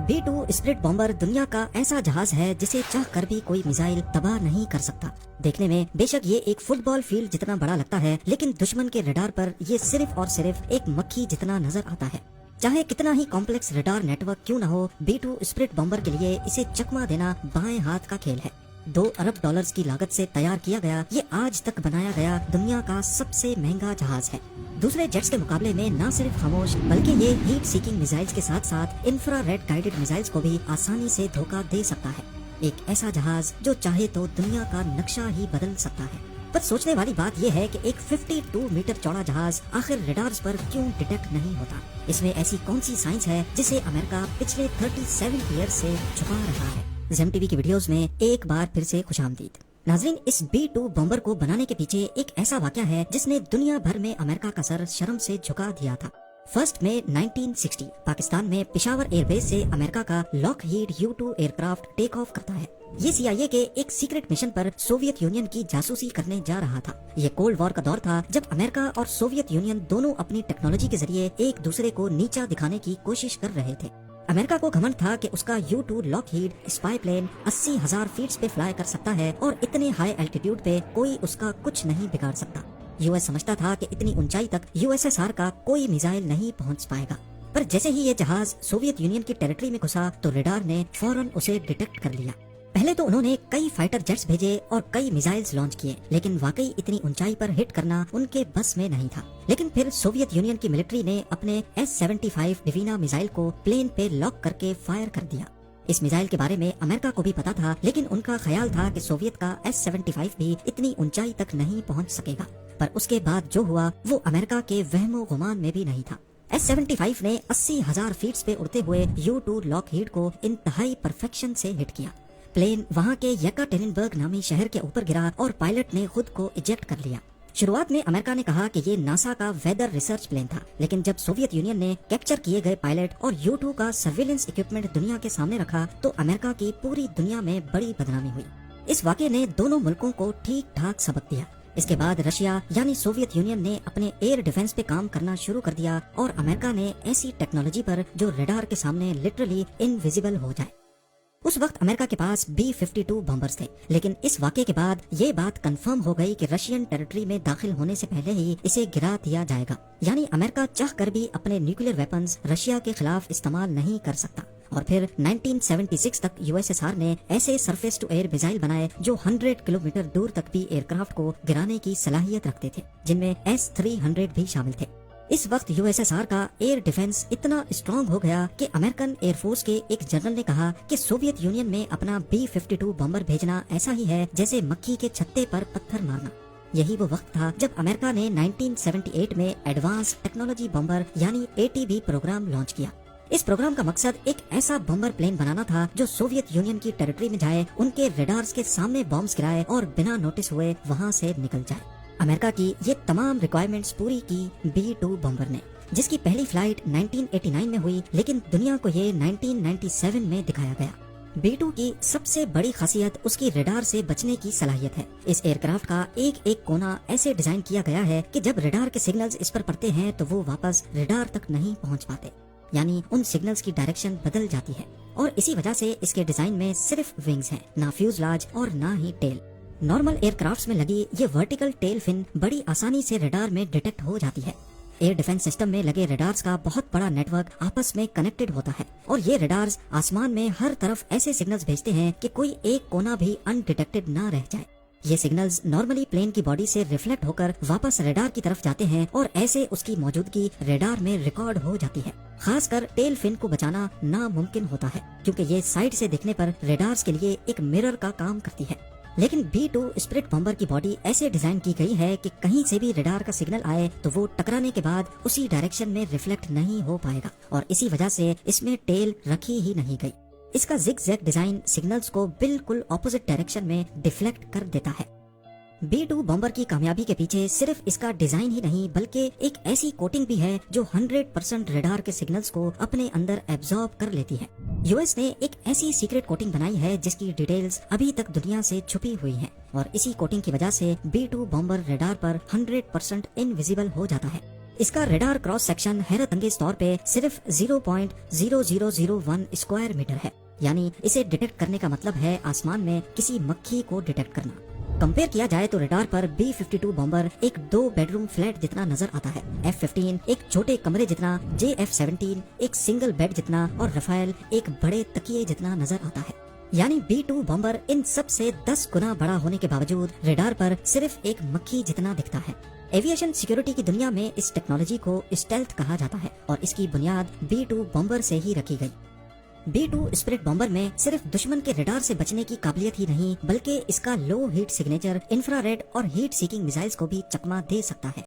B-2 split bomber दुनिया का ऐसा जहाज है जिसे चाह कर भी कोई मिसाइल तबाह नहीं कर सकता। देखने में बेशक ये एक फुटबॉल फील्ड जितना बड़ा लगता है, लेकिन दुश्मन के रडार पर ये सिर्फ और सिर्फ एक मक्खी जितना नजर आता है। चाहे कितना ही कॉम्प्लेक्स रडार नेटवर्क क्यों न हो, B-2 स्प्लिट बॉम्बर के लिए इसे चकमा देना बाएं हाथ का खेल है। $2 अरब की लागत से तैयार किया गया ये आज तक बनाया गया दुनिया का सबसे महंगा जहाज है। दूसरे जेट्स के मुकाबले में न सिर्फ खामोश बल्कि ये हीट सीकिंग मिसाइल्स के साथ साथ इंफ्रारेड गाइडेड मिसाइल्स को भी आसानी से धोखा दे सकता है। एक ऐसा जहाज जो चाहे तो दुनिया का नक्शा ही बदल सकता है। पर सोचने वाली बात यह है कि एक 52 मीटर चौड़ा जहाज आखिर रडार्स पर क्यों डिटेक्ट नहीं होता। इसमें ऐसी कौन सी साइंस है जिसे अमेरिका पिछले 37 ईयर्स से छुपा रहा है। ज़ेम टीवी की वीडियोस में एक बार फिर से खुशामदीद। नाज़रीन, इस B-2 बॉम्बर को बनाने के पीछे एक ऐसा वाकया है जिसने दुनिया भर में अमेरिका का सर शर्म से झुका दिया था। 1 मई 1960 पाकिस्तान में पेशावर एयरबेस से अमेरिका का Lockheed U-2 aircraft take off करता है। ये CIA के एक सीक्रेट मिशन पर सोवियत यूनियन की जासूसी करने जा रहा था। ये कोल्ड वॉर का दौर था जब अमेरिका और सोवियत यूनियन दोनों अपनी टेक्नोलॉजी के जरिए एक दूसरे को नीचा दिखाने की कोशिश कर रहे थे। अमेरिका को घमंड था कि उसका U-2 Lockheed spy plane 80,000 feet पे फ्लाई कर सकता है और इतने हाई एल्टीट्यूड पे कोई उसका कुछ नहीं बिगाड़ सकता। US समझता था कि इतनी ऊंचाई तक USSR का कोई मिसाइल नहीं पहुंच पाएगा। पर जैसे ही ये जहाज सोवियत यूनियन की टेरिटरी में घुसा तो रडार ने फौरन उसे डिटेक्ट कर लिया। पहले तो उन्होंने कई फाइटर जेट्स भेजे और कई मिसाइल्स लॉन्च किए, लेकिन वाकई इतनी ऊंचाई पर हिट करना उनके बस में नहीं था। लेकिन फिर सोवियत यूनियन की मिलिट्री ने अपने S-75 डिवीना मिसाइल को प्लेन पे लॉक करके फायर कर दिया। इस मिसाइल के बारे में अमेरिका को भी पता था, लेकिन उनका ख्याल था कि सोवियत का S-75 भी इतनी ऊंचाई तक नहीं पहुंच सकेगा। पर उसके बाद जो हुआ वो अमेरिका के वहमो गुमान में भी नहीं था। S-75 ने 80,000 फीट पे उड़ते हुए U-2 लॉकहीड को इंतहाई परफेक्शन से हिट किया। प्लेन वहाँ के येकाटेरिनबर्ग नामी शहर के ऊपर गिरा और पायलट ने खुद को इजेक्ट कर लिया। शुरुआत में अमेरिका ने कहा कि ये नासा का वेदर रिसर्च प्लेन था, लेकिन जब सोवियत यूनियन ने कैप्चर किए गए पायलट और U-2 का सर्विलेंस इक्विपमेंट दुनिया के सामने रखा तो अमेरिका की पूरी दुनिया में बड़ी बदनामी हुई। इस वाक़ये ने दोनों मुल्कों को ठीक ठाक सबक दिया। इसके बाद रशिया यानी सोवियत यूनियन ने अपने एयर डिफेंस पे काम करना शुरू कर दिया और अमेरिका ने ऐसी टेक्नोलॉजी पर जो रडार के सामने लिटरली इनविजिबल हो जाए। उस वक्त अमेरिका के पास B-52 बॉम्बर्स थे, लेकिन इस वाक़ये के बाद ये बात कंफर्म हो गई कि रशियन टेरिटरी में दाखिल होने से पहले ही इसे गिरा दिया जाएगा। यानी अमेरिका चाह कर भी अपने न्यूक्लियर वेपन्स रशिया के खिलाफ इस्तेमाल नहीं कर सकता। और फिर 1976 तक USSR ने ऐसे सरफेस टू एयर मिसाइल बनाए जो 100 किलोमीटर दूर तक भी एयरक्राफ्ट को गिराने की सलाहियत रखते थे, जिनमें S-300 भी शामिल थे। इस वक्त USSR का एयर डिफेंस इतना स्ट्रॉन्ग हो गया कि अमेरिकन एयरफोर्स के एक जनरल ने कहा कि सोवियत यूनियन में अपना B-52 बॉम्बर भेजना ऐसा ही है जैसे मक्खी के छत्ते पर पत्थर मारना। यही वो वक्त था जब अमेरिका ने 1978 में एडवांस टेक्नोलॉजी बॉम्बर यानी ATB प्रोग्राम लॉन्च किया। इस प्रोग्राम का मकसद एक ऐसा बॉम्बर प्लेन बनाना था जो सोवियत यूनियन की टेरिटरी में जाए, उनके रडार्स के सामने बॉम्ब्स गिराए और बिना नोटिस हुए वहाँ से निकल जाए। अमेरिका की ये तमाम रिक्वायरमेंट्स पूरी की B-2 बॉम्बर ने, जिसकी पहली फ्लाइट 1989 में हुई, लेकिन दुनिया को ये 1997 में दिखाया गया। B-2 की सबसे बड़ी खासियत उसकी रडार से बचने की सलाहियत है। इस एयरक्राफ्ट का एक एक कोना ऐसे डिजाइन किया गया है कि जब रडार के सिग्नल्स इस पर पड़ते हैं तो वो वापस रडार तक नहीं पहुंच पाते, यानी उन सिग्नल्स की डायरेक्शन बदल जाती है। और इसी वजह से इसके डिजाइन में सिर्फ विंग्स हैं, ना फ्यूजलाज और ना ही टेल। नॉर्मल एयरक्राफ्ट्स में लगी ये वर्टिकल टेल फिन बड़ी आसानी से रडार में डिटेक्ट हो जाती है। एयर डिफेंस सिस्टम में लगे रडार्स का बहुत बड़ा नेटवर्क आपस में कनेक्टेड होता है और ये रडार्स आसमान में हर तरफ ऐसे सिग्नल्स भेजते हैं कि कोई एक कोना भी अनडिटेक्टेड ना रह जाए। ये सिग्नल्स नॉर्मली प्लेन की बॉडी से रिफ्लेक्ट होकर वापस रडार की तरफ जाते हैं और ऐसे उसकी मौजूदगी रडार में रिकॉर्ड हो जाती है। खासकर टेल फिन को बचाना नामुमकिन होता है, क्योंकि ये साइड से देखने पर रडार्स के लिए एक मिरर का काम करती है। लेकिन B-2 स्प्लिट बॉम्बर की बॉडी ऐसे डिजाइन की गई है कि कहीं से भी रडार का सिग्नल आए तो वो टकराने के बाद उसी डायरेक्शन में रिफ्लेक्ट नहीं हो पाएगा और इसी वजह से इसमें टेल रखी ही नहीं गई। इसका जिग-जैग डिजाइन सिग्नल्स को बिल्कुल ऑपोजिट डायरेक्शन में डिफ्लेक्ट कर देता है। B-2 बॉम्बर की कामयाबी के पीछे सिर्फ इसका डिजाइन ही नहीं बल्कि एक ऐसी कोटिंग भी है जो 100% रडार के सिग्नल्स को अपने अंदर एब्जॉर्ब कर लेती है। US ने एक ऐसी सीक्रेट कोटिंग बनाई है जिसकी डिटेल्स अभी तक दुनिया से छुपी हुई हैं और इसी कोटिंग की वजह से B-2 बॉम्बर रडार पर 100% इनविजिबल हो जाता है। اس کا ریڈار کراس سیکشن حیرت انگیز طور پہ صرف 0.0001 اسکوائر میٹر ہے، یعنی اسے ڈیٹیکٹ کرنے کا مطلب ہے آسمان میں کسی مکھی کو ڈیٹیکٹ کرنا۔ کمپیئر کیا جائے تو ریڈار پر B-52 بمبر ایک 2 بیڈ روم فلیٹ جتنا نظر آتا ہے، F-15 ایک چھوٹے کمرے جتنا، JF-17 ایک سنگل بیڈ جتنا اور رفائل ایک بڑے تکیے جتنا نظر آتا ہے۔ یعنی B-2 بمبر ان سب سے 10 گنا بڑا ہونے کے باوجود ریڈار پر صرف ایک مکھی جتنا دکھتا ہے۔ ایویشن سیکیورٹی کی دنیا میں اس ٹیکنالوجی کو اسٹیلتھ کہا جاتا ہے اور اس کی بنیاد B-2 بمبر سے ہی رکھی گئی۔ B-2 اسپرٹ بمبر میں صرف دشمن کے ریڈار سے بچنے کی قابلیت ہی نہیں بلکہ اس کا لو ہیٹ سگنیچر انفرا ریڈ اور ہیٹ سیکنگ میزائلز کو بھی چکما دے سکتا ہے۔